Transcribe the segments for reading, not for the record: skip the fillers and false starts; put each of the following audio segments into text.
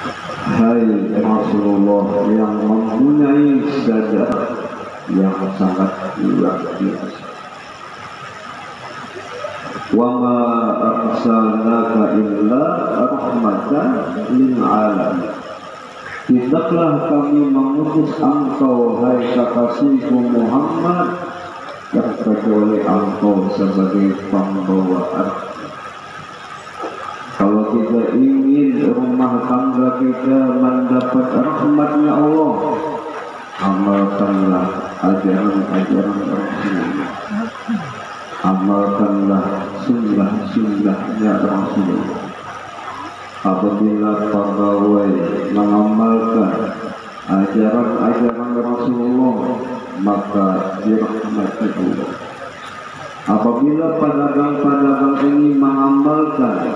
Hai Rasulullah yang mempunyai sejarah yang sangat luar biasa. Wa ma arsalnaka illa rahmatan lil alamin. Tidaklah kami mengutus engkau hai kekasihku Muhammad kecuali engkau sebagai pembawa rahmat. Kalau kita ingin rumah tangga kita mendapat rahmatnya Allah, amalkanlah ajaran-ajaran Rasulullah, amalkanlah sunnah-sunnahnya Rasulullah. Apabila pegawai mengamalkan ajaran-ajaran Rasulullah, maka dirahmati Allah. Apabila pedagang-pedagang ini mengamalkan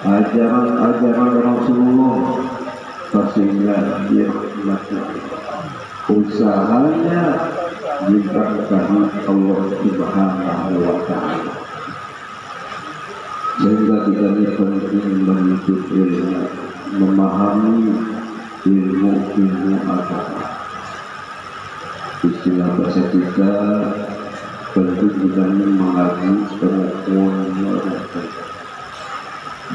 ajaran-ajaran Rasulullah, pastinya dirahmati Allah. Usahanya diberkahi Allah Subhanahu wa Ta'ala. Sehingga kita ini penting menuntut ilmu, memahami ilmu agama. Istilah bahasa kita tentu kita ini mengaji rukun rukun.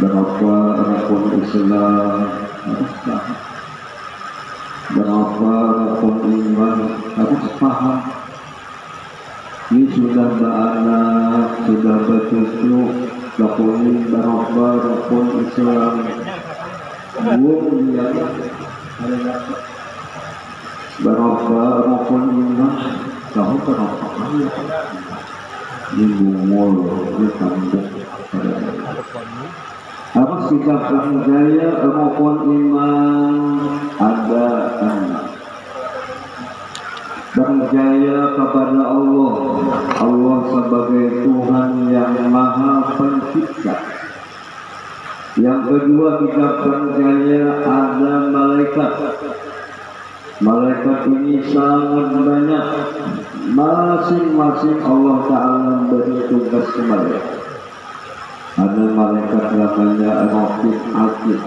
Berapa rukun Islam harus paham, berapa rukun iman harus paham. Ini sudah beranak, sudah bercucu, lakukan berapa rukun Islam, berapa rukun iman, tahu berapa kali di bumul, di kampung. Harus kita percaya rukun iman ada enam. Percaya kepada Allah, Allah sebagai Tuhan yang Maha Pencipta. Yang kedua, kita percaya ada malaikat. Malaikat ini sangat banyak. Masing-masing Allah Ta'ala beri tugas malaikat. Ada malaikat namanya Raqib Atid.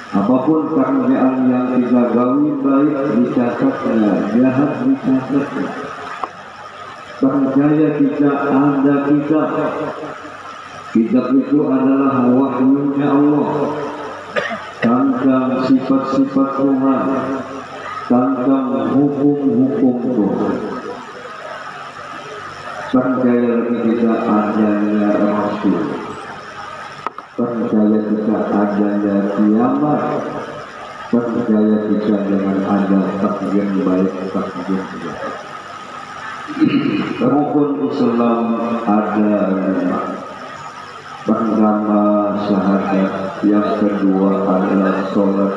Apapun pekerjaan yang kita gawi baik dicatatnya, jahat dicatatnya. Percaya kita ada kitab. Kitab itu adalah wahyunya Allah tentang sifat-sifat Tuhan, tentang hukum-hukum Tuhan. Percaya kita adanya Rasul. Percaya kita adanya kiamat. Percaya kita dengan ada takdir baik, takdir jahat. Rukun Islam ada lima. Pertama syahadat, yang kedua adalah sholat,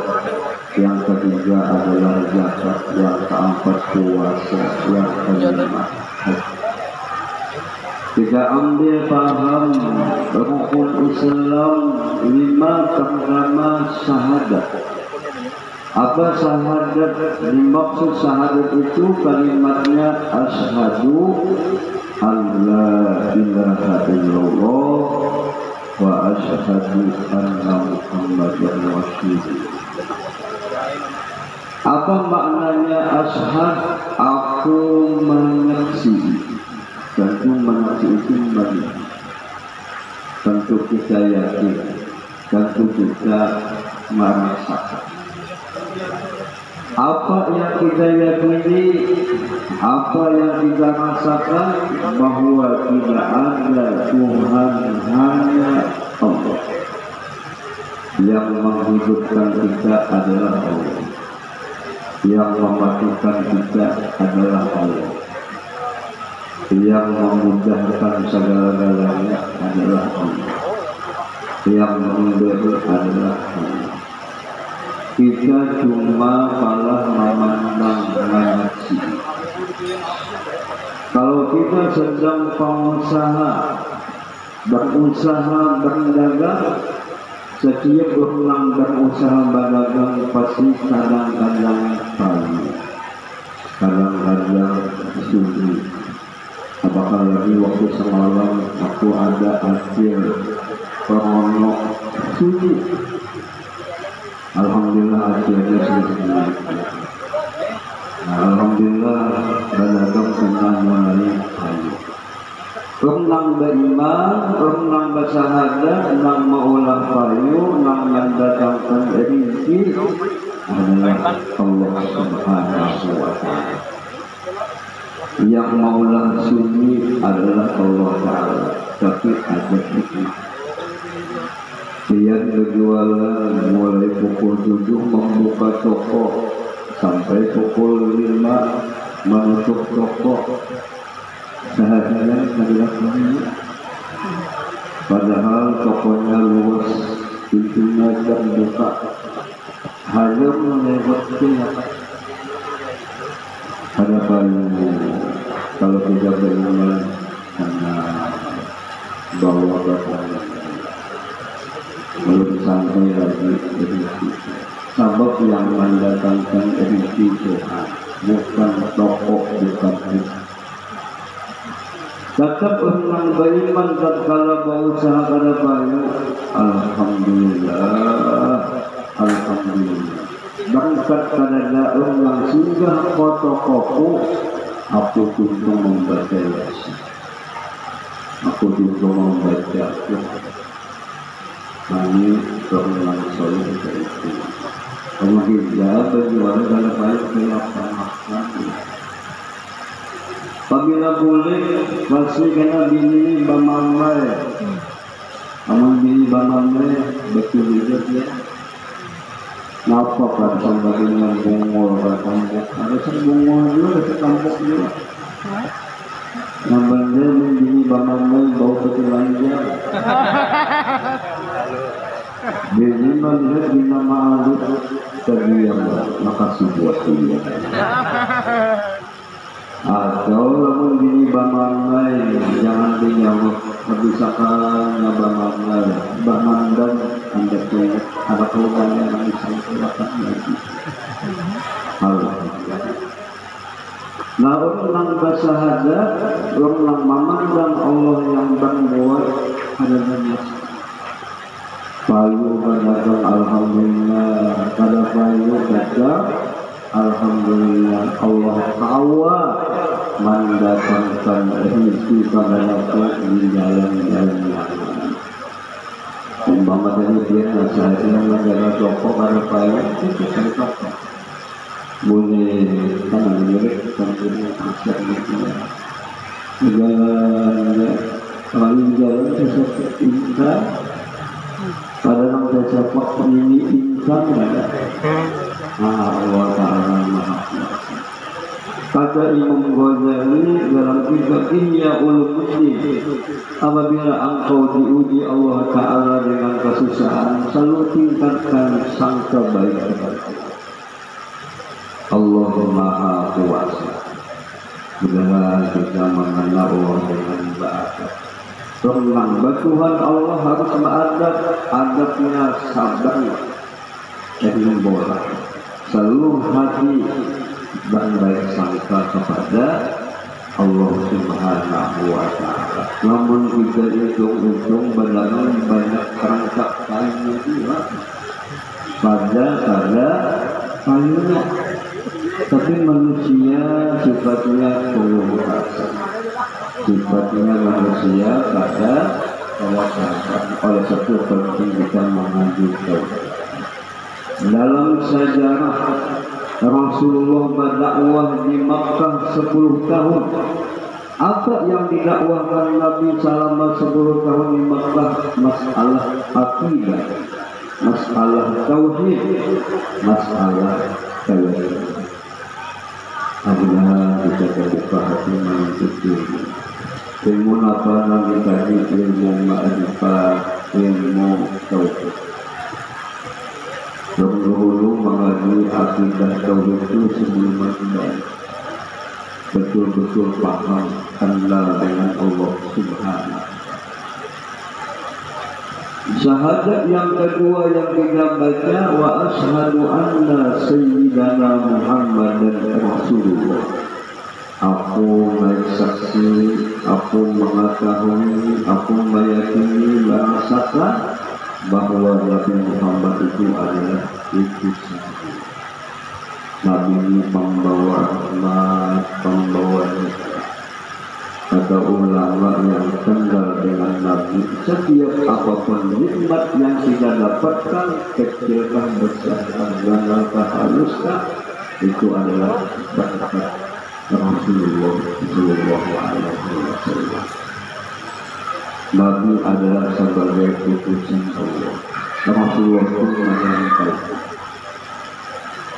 yang ketiga adalah zakat, yang keempat puasa, yang kelima haji. Kita ambil paham rukun Islam lima. Pertama syahadat. Apa syahadat? Dimaksud syahadat itu kalimatnya asyhadu alla ilaha illallah wa asyhadu anna muhammadan rasulullah. Apa maknanya asyhad? Aku menyaksikan. Tentu mengerti itu bagaimana? Tentu kita yakin, tentu kita merasakan. Apa yang kita yakini, apa yang kita rasakan, bahwa tidak ada Tuhan hanya Allah. Yang menghidupkan kita adalah Allah. Yang mematikan kita adalah Allah. Yang memudahkan segala-galanya adalah Allah. Yang memberi adalah Allah. Kita cuma malah memandang menyaksi. Kalau kita sedang pengusaha, berusaha berdagang, setiap orang berusaha berdagang pasti kadang-kadang pagi, kadang-kadang subuh. Apakah lagi waktu semalam aku ada hasil peronok subuh. Alhamdulillah Alhamdulillah balagham sunnah mulai ayu. Nang beriman, nang bersahadat, nang maulah payu, nang mendatangkan rezeki adalah Allah Subhanahu wa Ta'ala. Yang maulah sunyi adalah Allah Ta'ala, tapi ada hikmah. Dia berjualan mulai pukul 7 membuka toko sampai pukul 5 menutup toko. Seharian adalah ini. Padahal tokonya luas, pintunya terbuka, hanya melewatnya. Ada banyak kalau tidak beriman karena bawa bapak belum sampai lagi rezeki. Sebab yang mendatangkan rezeki Tuhan, bukan toko, bukan rezeki. Tetap orang beriman tatkala berusaha pada banyak. Alhamdulillah, alhamdulillah. Berkat pada orang singgah fotokopi, aku tuntut membaca Yasin. Aku tuntut membaca Quran. Kami orang soleh itu. Kemudian berjualan dalam baik melaksanakan. Apabila boleh, pasti kena bini bamamai. Aman bini bamamai betul juga dia. Napa kan sampai dengan bungol kampung? Ada sebungol juga, ada sekampung juga. Namanya bini bamamai bau betul aja. Bini melihat bina malu terdiam, makasih buat dia. Atau lamun bini bamamai jangan dijawab kebisakan bamamai bamandang anda tuh ada keluarnya yang bisa lagi. Nah orang bersahadat, orang memandang Allah yang berbuat adanya. Payu berdagang alhamdulillah, pada payu dagang alhamdulillah. Allah tawa mendatangkan rezeki pada waktu di jalan-jalan yang umpama tadi dia nasihatnya menjaga toko pada payu itu cakap boleh kan mirip sambil nasihat itu jalan kalau jalan sesuatu insan pada nama siapa ini insan ada. Allah Ta'ala Maha Kuasa. Kata Imam Ghazali dalam kitab Ihya Ulumuddin, apabila engkau diuji Allah Ta'ala dengan kesusahan, selalu tingkatkan sangka baik kepada Allah Maha Kuasa. Bila kita mengenal Allah dengan baik, tenang, Tuhan Allah harus beradab, adabnya sabar dan membolak. Seluruh hati dan baik sangka kepada Allah Subhanahu wa Ta'ala. Namun kita hitung-hitung benar banyak perangkap kayu juga pada kayunya. Tapi manusia sifatnya penuh rasa. Sifatnya manusia pada kawasan. Oleh sebab penting kita mengajukan. Dalam sejarah Rasulullah berdakwah di Makkah 10 tahun. Apa yang didakwahkan Nabi selama 10 tahun di Makkah? Masalah akidah, masalah tauhid, masalah keyakinan. Apabila kita terbuka hati mengikuti ilmu apa yang tadi, ilmu ma'rifat, ilmu tauhid. Dahulu mengaji akidah tauhid itu sebelum meninggal betul-betul paham kenal dengan Allah Subhanahu. Syahadat yang kedua yang kita baca, wa asyhadu anna sayyidana Muhammadan Rasulullah. Aku bersaksi, aku mengetahui, aku meyakini, merasakan bahwa Nabi Muhammad itu adalah utusan. membawa rahmat, membawa nikmat. Kata ulama yang tinggal dengan Nabi, setiap apapun nikmat yang kita dapatkan, kecilkah besarkah, gagalkah haluskah, itu adalah berkat Rasulullah Sallallahu Alaihi Wasallam. Nabi adalah sebagai putusan Allah. Rasulullah pun menyampaikan.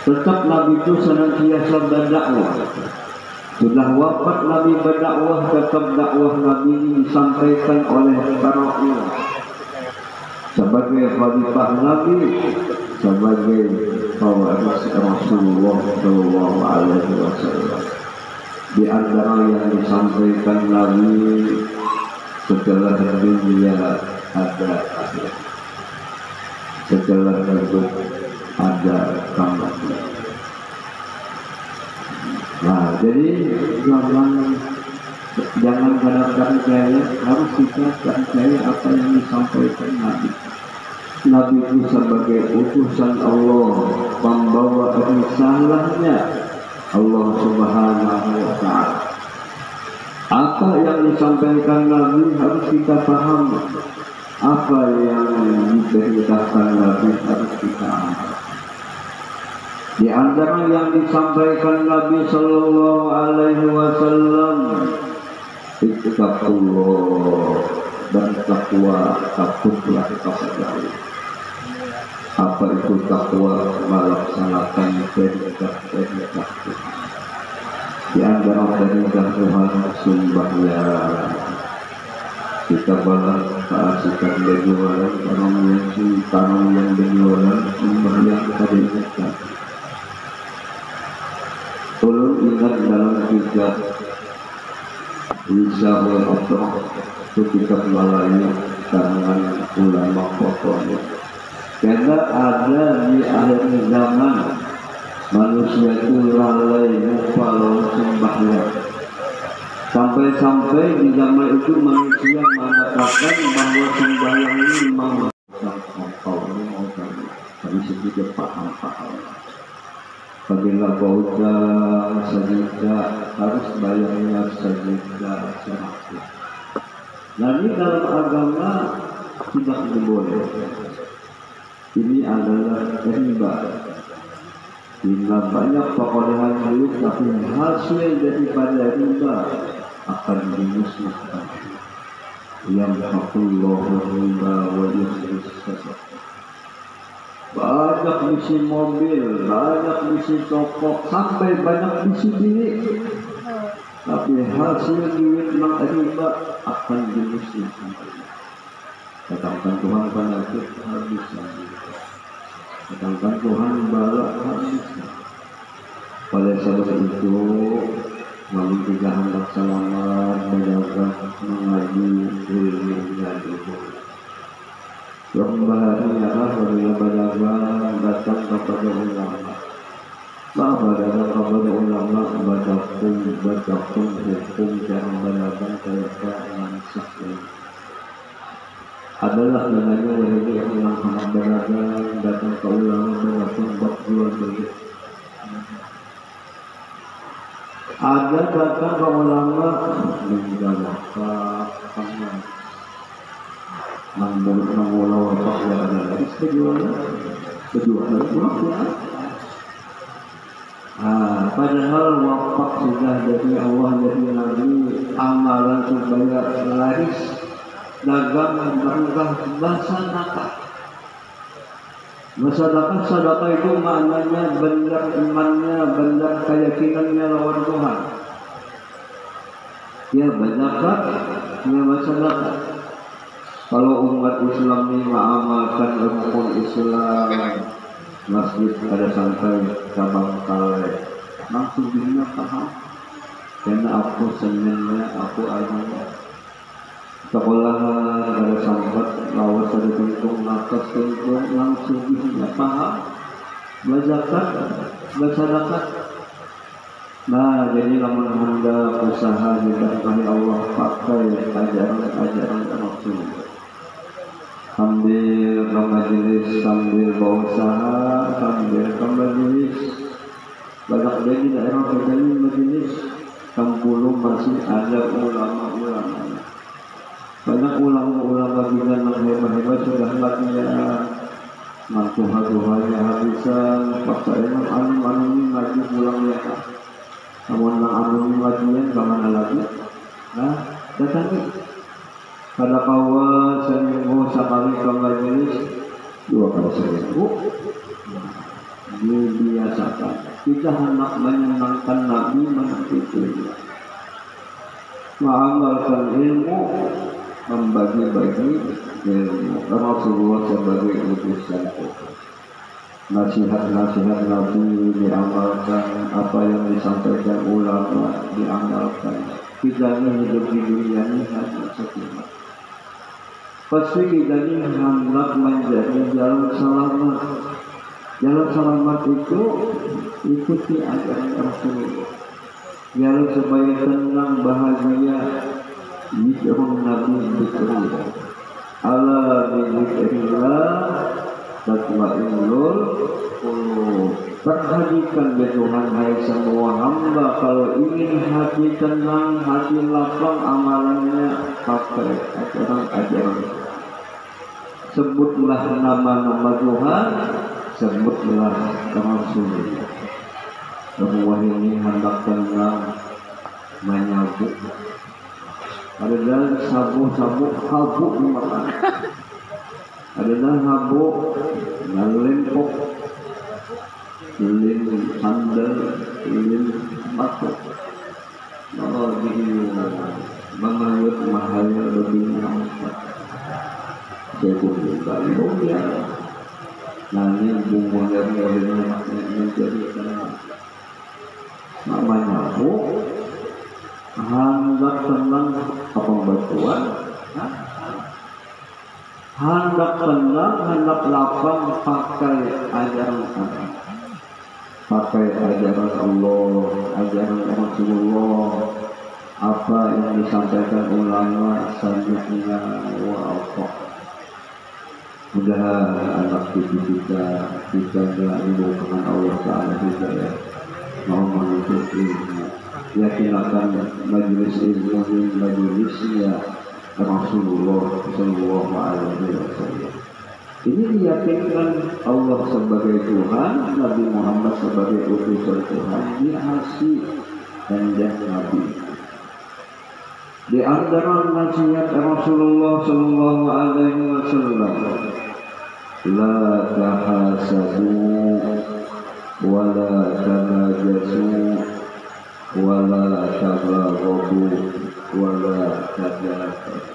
Tetap Nabi itu senantiasa berdakwah. Sudah wafat Nabi berdakwah, tetap dakwah Nabi ini disampaikan oleh para ulama. Sebagai khalifah Nabi, sebagai pewaris Rasulullah Sallallahu Alaihi Wasallam. Di antara yang disampaikan Nabi setelah dunia ada akhirat, setelah hidup ada kematian. Nah, jadi jangan kadang-kadang percaya, harus kita percaya apa yang disampaikan Nabi. Nabi itu sebagai utusan Allah, membawa risalahnya Allah Subhanahu wa Ta'ala. Apa yang disampaikan Nabi harus kita pahami. Apa yang diberitakan Nabi harus kita amalkan. Di antara yang disampaikan Nabi Sallallahu Alaihi Wasallam, ittaqullah, dan takwa, takutlah kepada Allah. Apa itu takwa? Melaksanakan perintah-perintah Tuhan. Di antara perintah Tuhan sembahyang. Kita balas keasikan berjualan, orang yang berjualan sembahyang pada kita. Tolong ingat dalam kitab Risahul Atrah, itu kitab Malaya karangan ulama pokoknya. Karena ada di akhir zaman manusia itu lalai lupa lawan sembahyang. Sampai-sampai di zaman itu manusia mengatakan bahwa sembahyang ini memang engkau ini mau dari segi paham. Apabila bauta sajidah harus bayarnya sajidah 100. Nabi dalam agama tidak boleh. Ini adalah riba. Bila banyak perolehan duit, tapi hasil daripada riba akan dimusnahkan. Yang hakullahu riba wa yukhlis sadaqah. Banyak misi mobil, banyak misi toko, sampai banyak misi bini. Tapi hasil duit yang riba akan dimusnahkan. Katakan Tuhan penyakit habis. Katakan Tuhan bala habis. Oleh sebab itu, namun kita hendak selamat berdagang, mengaji, ilmu, ilmu. Yang bahagia apabila berdagang datang kepada ulama. Berdagang kepada ulama, baca hukum cara berdagang yang sahih. Adalah dengannya wahai yang hendak berdagang datang ke ulama berdagang bab jual beli. Ada datang ke ulama menjaga wakaf, mengulang wakaf yang ada lagi kedua padahal wakaf sudah dari Allah dari Nabi, amalan supaya laris dagang berubah bersedekah. Sedekah itu maknanya benar imannya, benar keyakinannya lawan Tuhan. Ya berzakat, ya bersedekah. Kalau umat Islam ini mengamalkan rukun Islam, masjid ada sampai cabang kale, langsung dirinya paham. Karena aku senangnya, aku agama. Sekolahan ada sambat, lawas ada tuntung, nakas tuntung, langsung dirinya paham. Berzakat, bersedekah. Nah, jadi lamun hendak usaha diberkahi Allah, pakai ajaran Rasulullah. Sambil ke majelis, sambil berusaha, sambil ke majelis, banyak dia di daerah Kediri majelis Kampulu masih ada ulama-ulama. Banyak ulama-ulama juga yang hebat-hebat sudah latihan, mantuha-tuhanya habisan, paksa emang anu-anu ngaji pulang ya. Namun yang anu latihan kemana lagi? Nah, datangi. Pada kawan seminggu sekali ke majelis, 2 kali seminggu. Dibiasakan. Kita hendak menyenangkan Nabi menentukan. Mengamalkan ilmu, membagi-bagi ilmu. Rasulullah sebagai utusan Tuhan. Nasihat-nasihat Nabi diamalkan, apa yang disampaikan ulama diamalkan. Kita ini hidup di dunia ini hanya sekitar. Pasti kita ini hendak menjadi jalan selamat. Jalan selamat itu ikuti ajaran Rasulullah. Jalan supaya tenang, bahagia. Zikrun Nabi zikrullah. Ala bizikrillah tatma'innul qulub. Perhatikan ya Tuhan, hai semua hamba, kalau ingin hati tenang, hati lapang, amalannya pakai ajaran. Sebutlah nama-nama Tuhan, sebutlah Rasulullah. Semua ini hendak tenang, menyabuk. Ada dalam sabuk habuk dimakan. Ada dalam habuk, ngalempok, lilin sandal, lilin batuk. Oh, ini mengayut mahaya lebih nampak. Saya pun juga ya. Nanti bumbunya menjadi namanya habuk. Hendak tenang apa bantuan? Hendak tenang, hendak lapang pakai ajaran Allah. Pakai ajaran Allah, ajaran Rasulullah. Apa yang disampaikan ulama selanjutnya wa'afah. Mudah-mudahan anak cucu kita ilmu dengan Allah Ta'ala juga ya. Mau menuntut ilmu. Yakinkan majelis ilmu ini majelisnya Rasulullah Sallallahu Alaihi Wasallam. Ini diyakinkan Allah sebagai Tuhan, Nabi Muhammad sebagai utusan Tuhan, dikasih dan Nabi. Di antara nasihat Rasulullah Sallallahu Alaihi Wasallam, la tahasadu, wala tanajasu, wala tabaghadu, wala tadabur.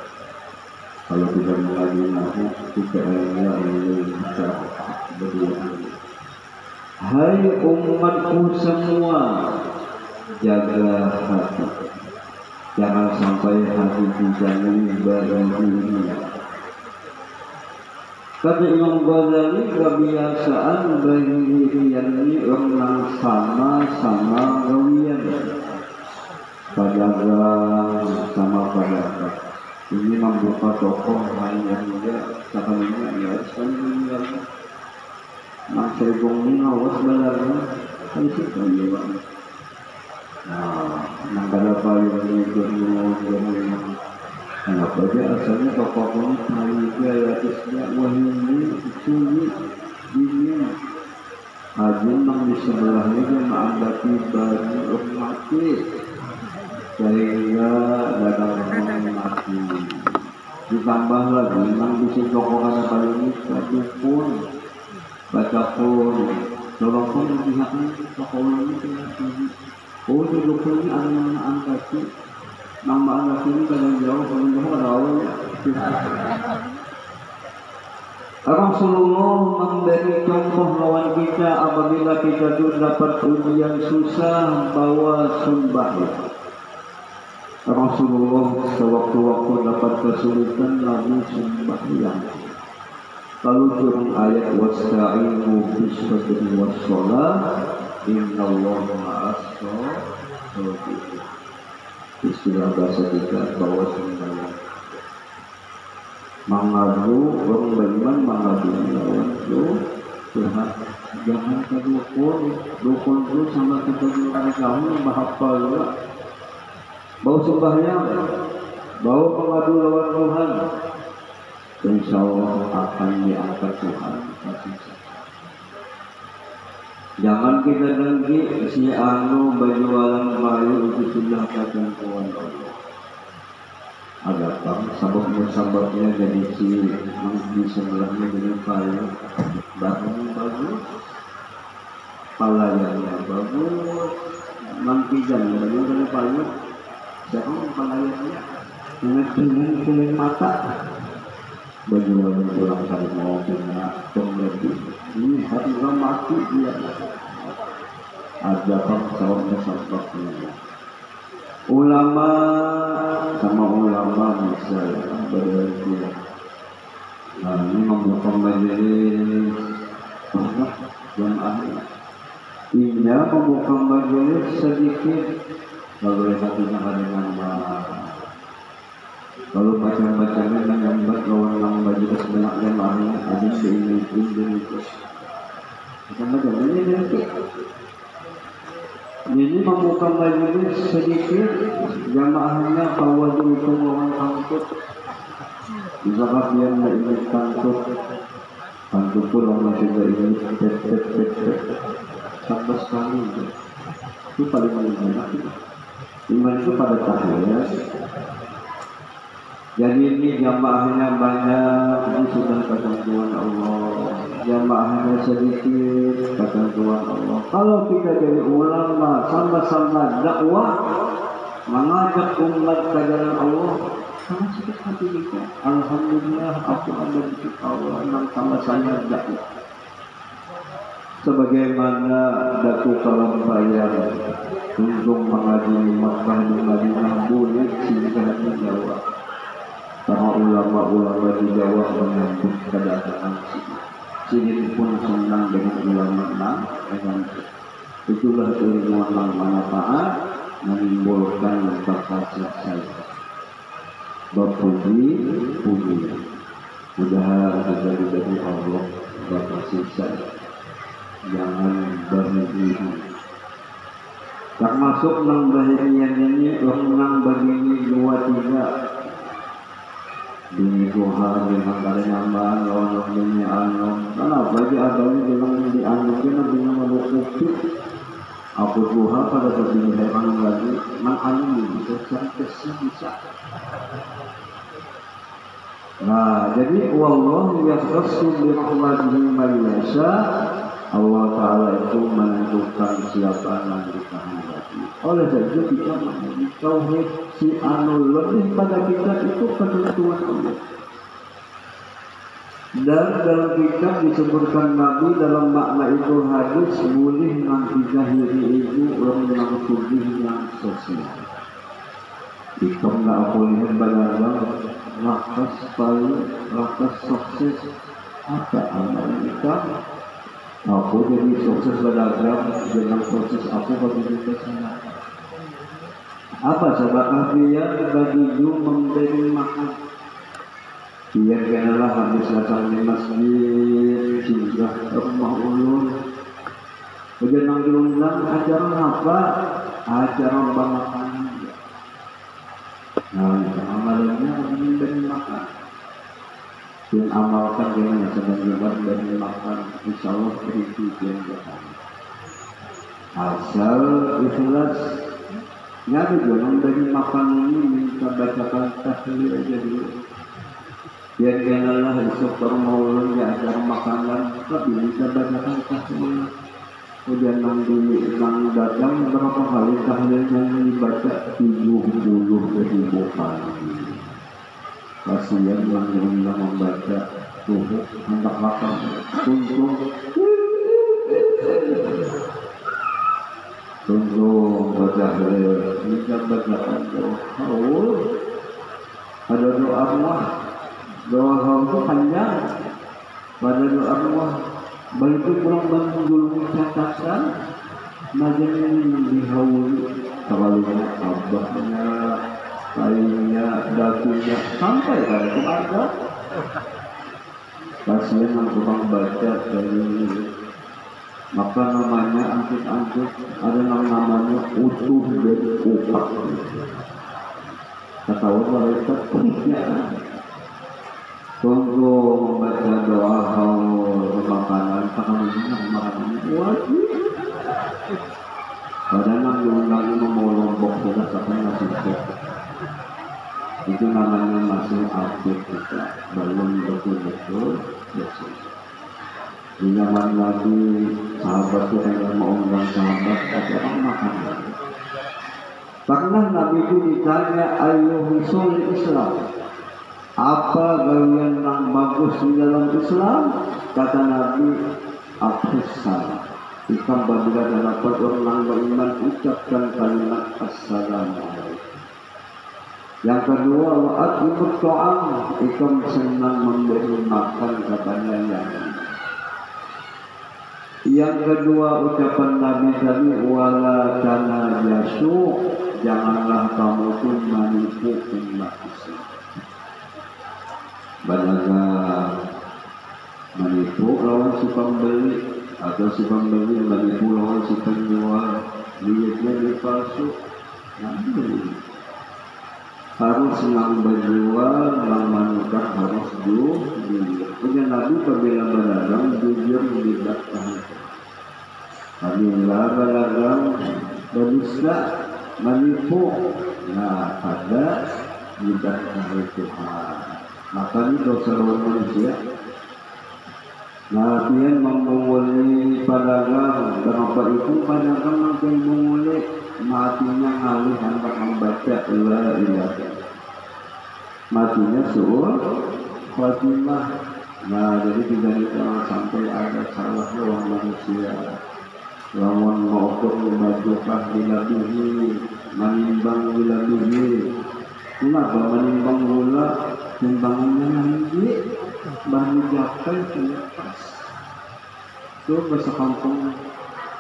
Kalau kita mengaji nahu, kita hanya ingin berdua. Hai umatku semua, jaga hati. Jangan sampai hati kita ini berdiri. Kata Imam Ghazali, kebiasaan berdirian ini orang sama-sama gawian. Pedagang sama pedagang. Ini membuka toko hanya juga sebenarnya ya sebenarnya. Mas Egong ini awas belarnya, kan situ juga. Nah, nangkara paling itu mau kenapa dia asalnya toko ini paling gratisnya wahini sulit dingin. Hajim yang di sebelahnya dia menghadapi baju mati. Sehingga dagang mati. Ditambah lagi memang bisa toko ada paling ini pun baca pun dorong pun pihaknya toko ini oh di dukun ini ada angkat nama angkat ini kadang jauh ada awalnya. Rasulullah memberi contoh lawan kita apabila kita dapat ujian susah bawa sumbah. Rasulullah sewaktu-waktu dapat kesulitan Nabi sembahyang. Lalu turun ayat wasta'inu bis-sabri was-shalah innallaha ma'as-sabirin. Istilah bahasa kita bahwa sembahyang. Mangadu orang beriman mangadu lawan itu Tuhan, jangan ke dukun itu sama kita dengan kamu bahapal juga. Bau sembahyang, bau mengadu lawan Tuhan, insya Allah akan diangkat Tuhan. Jangan kita dengki si anu berjualan kayu itu sudah ketentuan Allah. Agak sababnya jadi si di sebelahnya dengan kayu, bahannya bagus, palayannya bagus, mangkijan bagus dari kayu, jangan palayannya dengan mata. Berjualan pulang kali mau punya pembeli ini harga mati dia ada sababnya ulama sama ulama bisa berbeda. Nah ini membuka majelis jamaah ini membuka majelis sedikit lalu hatinya dengan kalau bacaan-bacanya menyambat lawan majelis banyak jamaahnya ada seingat itu bacaan ini membuka majelis sedikit jamaahnya bahwa itu lawan kantut misalkan dia tidak ingat kantut itu lawan juga ingat sampai sekali itu paling banyak iman itu pada tahiyat. Jadi ini jamaahnya banyak, ini sudah ketentuan Allah. Jamaahnya sedikit, ketentuan Allah. Kalau kita jadi ulama, sama-sama dakwah, mengajak umat ke jalan Allah, sama sedikit hati kita. Alhamdulillah, aku ada di Allah, yang sama-sama dakwah. Sebagaimana Datuk Kalampayar untuk mengaji Makkah di Madinah boleh singgah di Jawa. Para ulama-ulama di Jawa menyambut kedatangan sini pun senang dengan ulama dengan itulah ilmu yang manfaat menimbulkan kasih sayang berpuji mudah-mudahan terjadi dari Allah berkasih sayang jangan berhenti termasuk nang bahagian ini nang begini 2-3 di Tuhan dengan kalian nambah lawan ini anu karena bagi adanya bilang di anu kita dengan menutupi aku Tuhan pada saat ini anu lagi anu bisa bisa. Nah jadi wallahu yakhtassu bi rahmatihi man yasha. Allah Ta'ala itu menentukan siapa yang dikehendaki. Oleh sebab itu kita memiliki tauhid si anu lebih pada kita itu ketentuan Allah. Dan dalam kitab disebutkan Nabi dalam makna itu hadis boleh nanti zahiri itu orang yang sudih yang sosial. Kita nggak boleh berdagang rakas paling rakas sukses apa amal kita. Aku jadi sukses berdagang dengan proses aku bagi sana. Apa sebab dia bagi memberi makan? Dia kenalah habis datang di masjid, singgah ke rumah ulun. Kemudian diundang acara apa? Acara bamakan. Nah, amalannya memberi makan. Dan amalkan dengan sedang dan makan insya Allah berhenti yang jahat asal ikhlas nyari jangan dari makan ini minta bacakan tahlil aja dulu biar janganlah esok termulun ya acara makanan tapi bisa bacakan tahlil kemudian nang datang berapa kali tahlil yang dibaca 70.000 kali kasihan yang membaca tubuh hendak makan tunggu baca bisa bacakan doa ada doa Allah doa itu panjang pada doa Allah begitu kurang menggulung catatan majelis ini dihauli terlalu abahnya lainnya, dagunya, sampai pada keluarga. pasien yang tukang baca dari maka namanya antik-antik ada namanya utuh dan upak. Ketahuan malaikat ya. Tunggu membaca doa haul makanan makanannya wajib. Padahal yang diundang mau lombok sudah sampai ngasih cek. Itu namanya masih aktif kita, belum betul-betul bersih. Di zaman Nabi, sahabat kita yang mau undang sahabat, tapi orang makan. Karena Nabi itu ditanya, ayyuhusul Islam, apa bagian yang bagus di dalam Islam? Kata Nabi, afshus salam. Ikam babila dapat orang beriman ucapkan kalimat assalamualaikum. Yang kedua, wa'atibut ta'am, ikam senang memberi makan katanya yang kedua ucapan Nabi tadi wala kana yasu, janganlah kamu pun menipu umat Islam. Balaga menipu lawan si pembeli atau si pembeli menipu lawan si penjual, niatnya dipalsu. Harus yang berjual, yang menukar harus jujur. Punya Nabi apabila berdagang jujur tidak tahan. Apabila berdagang berdusta menipu, nah ada tidak tahan Tuhan. Maka ini dosa manusia. Nah, dia membunguli pedagang, kenapa itu pedagang makin menguli, matinya ngalih hendak membaca la ilaha. Matinya suul Fatimah. Nah, jadi tidak jangan sampai ada salah lawan manusia. Lawan maukur memajukah bilabihi, menimbang bilabihi. Kenapa menimbang gula, timbangannya nanti bahan japai selepas. Itu bahasa kampung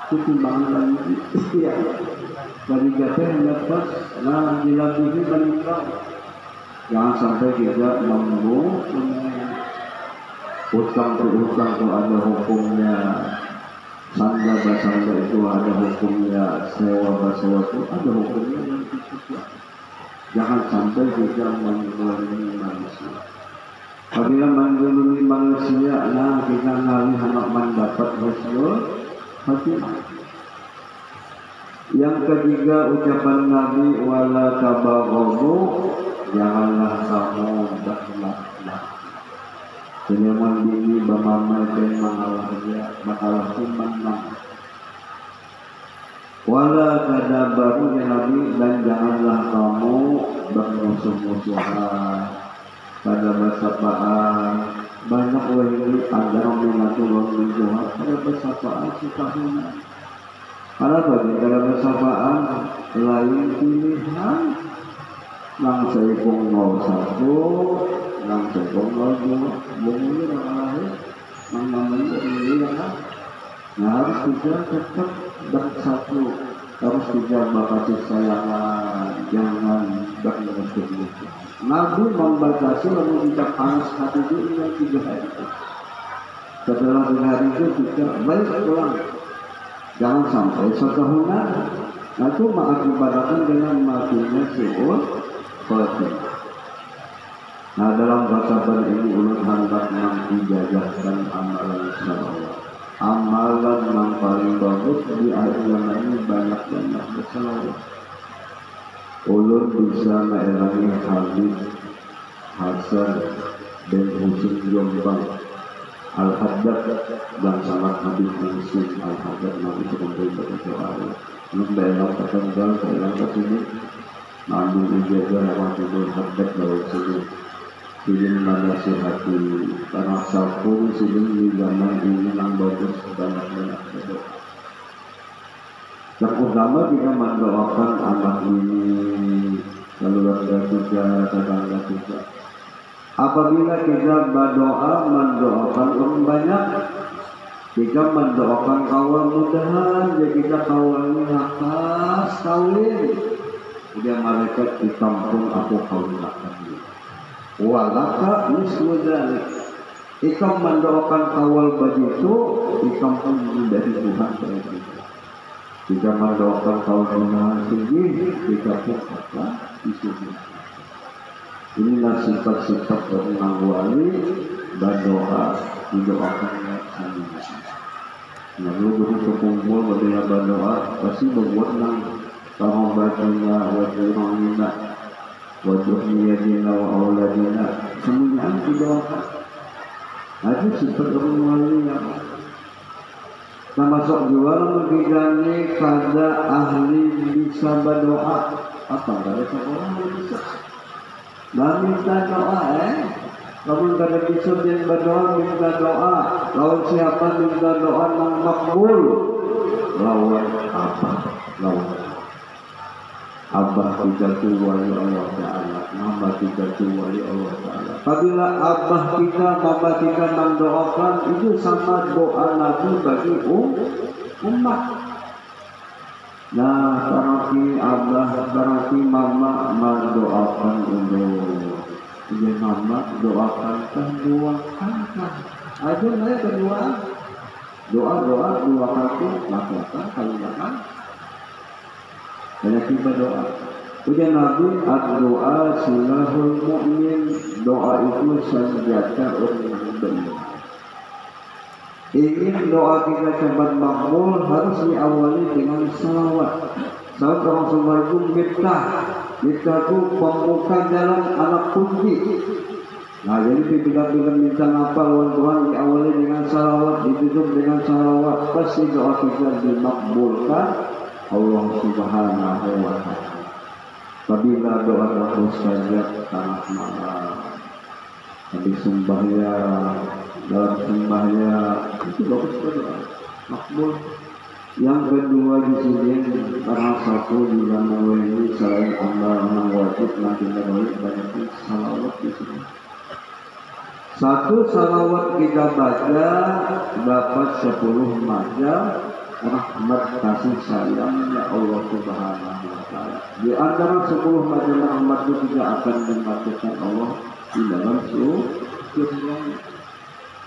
itu timbangan lagi. Iya. Dari japai selepas, nah bilabihi menimbang. Jangan sampai kita mampu utang berutang itu ada hukumnya, sangga basangga itu ada hukumnya, sewa basewa itu ada hukumnya yang kita. Jangan sampai kita menzalimi manusia. Apabila menzalimi manusia, nah kita ngalih anak mendapat husnul khatimah. Yang ketiga ucapan Nabi wala tabaghadu, janganlah kamu berlaknat. Jangan dini bamamai dan mengalah menang. Wala kadabaru ya Nabi, dan janganlah kamu bermusuh-musuhan pada bersapaan. Banyak wahyu ada minatul musuhan pada bersapaan sukahuna. Karena bagi dalam bersapaan lain pilihan. Nang seipung 01, nang seipung 02, bumi yang lahir, nang namanya ini lah. Nah harus juga tetap bersatu, harus juga bakasih sayangan, jangan bermusuh-musuh. Nabi membatasi lalu tidak panas hati itu yang 3 hari. Setelah 3 hari itu kita baik pulang. Jangan sampai sekahunan. Nah itu mengakibatkan dengan matinya suul Fatimah. Nah dalam bahasan ini ulun hendak menjajahkan amalan salawat. Amalan yang paling bagus di akhir zaman ini banyak bersalawat. Ulun bisa mengelangi hadis Hasan bin Husain Jombang Al-Haddad dan sangat hadis Muslim Al-Haddad Nabi Muhammad SAW. Ulun daerah tertinggal daerah kesini. Nabi menjaga waktu berhadat dari sini. Ingin menasihati karena sapun sidin di zaman ini yang bagus banyak-banyak berdoa. Yang utama kita mendoakan anak ini, keluarga kita, tetangga kita. Apabila kita berdoa mendoakan orang banyak, kita mendoakan kawan mudahan, jadi kita kawan nakas kawin. Dia malaikat di kampung aku kawin akan dia. Walaka mislu dzalik. Ikam mendoakan kawal begitu, ikam pun dari Tuhan begitu. Jika mendoakan kawal dengan tinggi, jika pun apa isunya. Inilah sifat-sifat orang wali berdoa didoakannya sendiri. Lalu begitu kumpul berdua berdoa pasti berbuat nang sama bacanya wajah minat wajah niyadina wa awladina semuanya didoakan. Ada sifat orang wali yang termasuk jual menggigani pada ahli bisa berdoa. Apa ada seorang yang bisa? Dan minta doa Namun kada bisa dia berdoa minta doa. Lawan siapa minta doa nang makbul? Lawan apa? Lawan Abah kita tu wali Allah Ta'ala, mama kita tu wali Allah Ta'ala. Apabila abah kita, mama kita mendoakan, itu sama doa Nabi bagi umat. Nah, berarti abah, berarti mama mendoakan untuk dia mama doakan aja saya kedua doa dua kali lakukan kalian banyak kita doa. Ujian Nabi doa silahul mu'min, doa itu senjata orang beriman. Ingin doa kita cepat makbul harus diawali dengan salawat. Sahabat Rasulullah itu miftah itu pembuka jalan anak kunci. Nah jadi bila minta apa lawan Tuhan diawali dengan salawat, ditutup dengan salawat, pasti doa kita dimakbulkan Allah Subhanahu wa Ta'ala. Apabila doa terus saja sangat malam, habis sembahyang, dalam sembahyang itu bagus berdoa makbul. Yang kedua di sini karena satu di dalam ini selain amalan wajib nanti banyak salawat di sini. Satu salawat kita baca dapat 10 macam rahmat kasih sayang ya Allah Subhanahu wa Ta'ala. Di antara 10 macam rahmat itu juga akan dimasukkan Allah di dalam surga.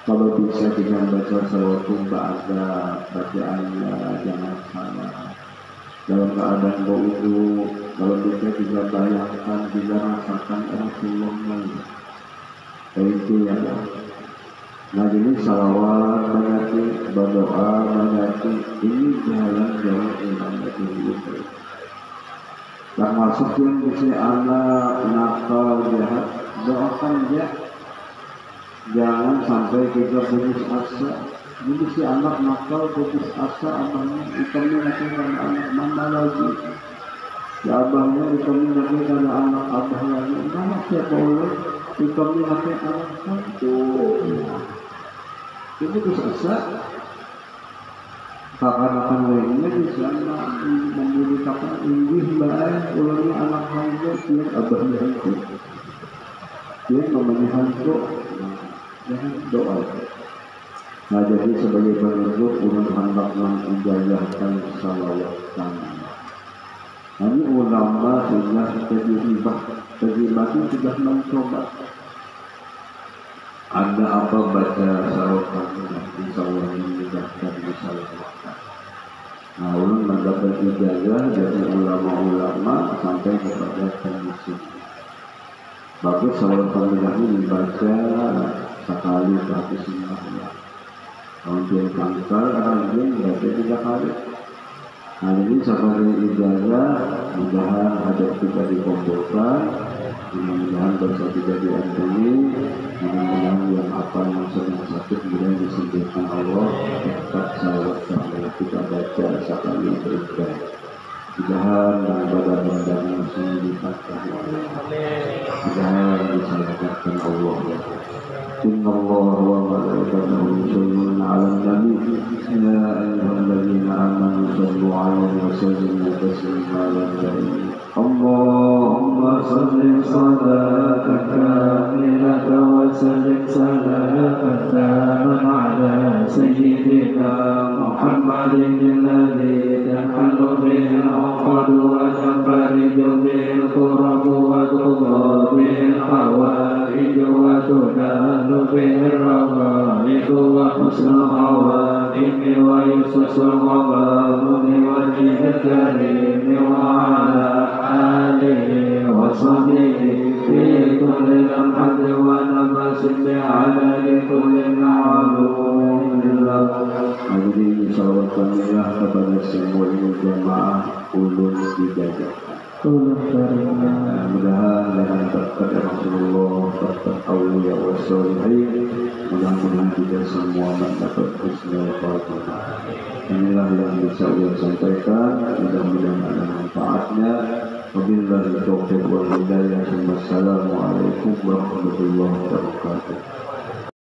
Kalau bisa dengan baca salawat ada bacaannya jangan salah. Dalam keadaan berwudu, kalau bisa juga bayangkan juga rasakan Rasulullah. Itu ya. Nah ini salawat banyaki, berdoa banyaki, ini jalan-jalan ibadah itu. Termasuk yang bisa anak nakal jahat, doakan dia. Jangan sampai kita putus asa. Jadi si anak nakal putus asa, abahnya ikamnya nanti karena anak mama lagi. Si abahnya ikamnya nanti karena anak abah lagi. Mana siapa Allah? Ikamnya nanti anak satu. Itu putus asa. Kakak-kakak lainnya bisa memberitakan inggih baik ulangnya anak hamba dia abahnya itu. Dia namanya hantu. Jangan doa. Nah jadi sebagai penutup ulun hendak mengijaazahkan salawat kami. Ini ulama sudah terjibah itu sudah mencoba. Ada apa baca salawat kami insya Allah dimudahkan disalawatkan. Nah ulun mendapat ijazah dari ulama-ulama sampai kepada komisi. Bagus salawat kami dibaca sekali berarti semuanya. Kalau dia kanker, dia berarti 3 kali. Nah ini sebagai ijazah, mudah-mudahan ada kita dikumpulkan, mudah-mudahan dosa tidak diampuni, mudah-mudahan yang apa yang sedang sakit kemudian disembuhkan Allah. Tetap salawat kami kita baca sekali beribadah. Mudah-mudahan dan badan-badan yang semua dipatah. Mudah-mudahan disalahkan Allah. Inna Allah wa malaikatahu yusholluna 'alan nabi ya ayyuhalladzina amanu shallu 'alaihi wa sallimu taslima. Allahumma salli salatan kamilatan wa sallim salatan tamman ala sayyidina Muhammadin alladhi tanhalu bihi al-'uqad wa tanfariju bihi al-kurab wa tudha bihi al-hawaij wa tunalu bihi al-raghaib wa husnul khawatim wa yusul ghamam li wajhil karim wa ala alihi wa sahbihi fi kulli lamhatin wa nafasin bi'adadi kulli ma'lum hadirin salawatullah kepada semua jemaah ulun dijaga. Mudah-mudahan dengan berkat Rasulullah, berkat awliya wa sholihin, mudah-mudahan kita semua mendapat husnul khatimah. Inilah yang bisa saya sampaikan, mudah-mudahan ada manfaatnya. Wabillahi taufiq wal hidayah. Wassalamualaikum warahmatullahi wabarakatuh.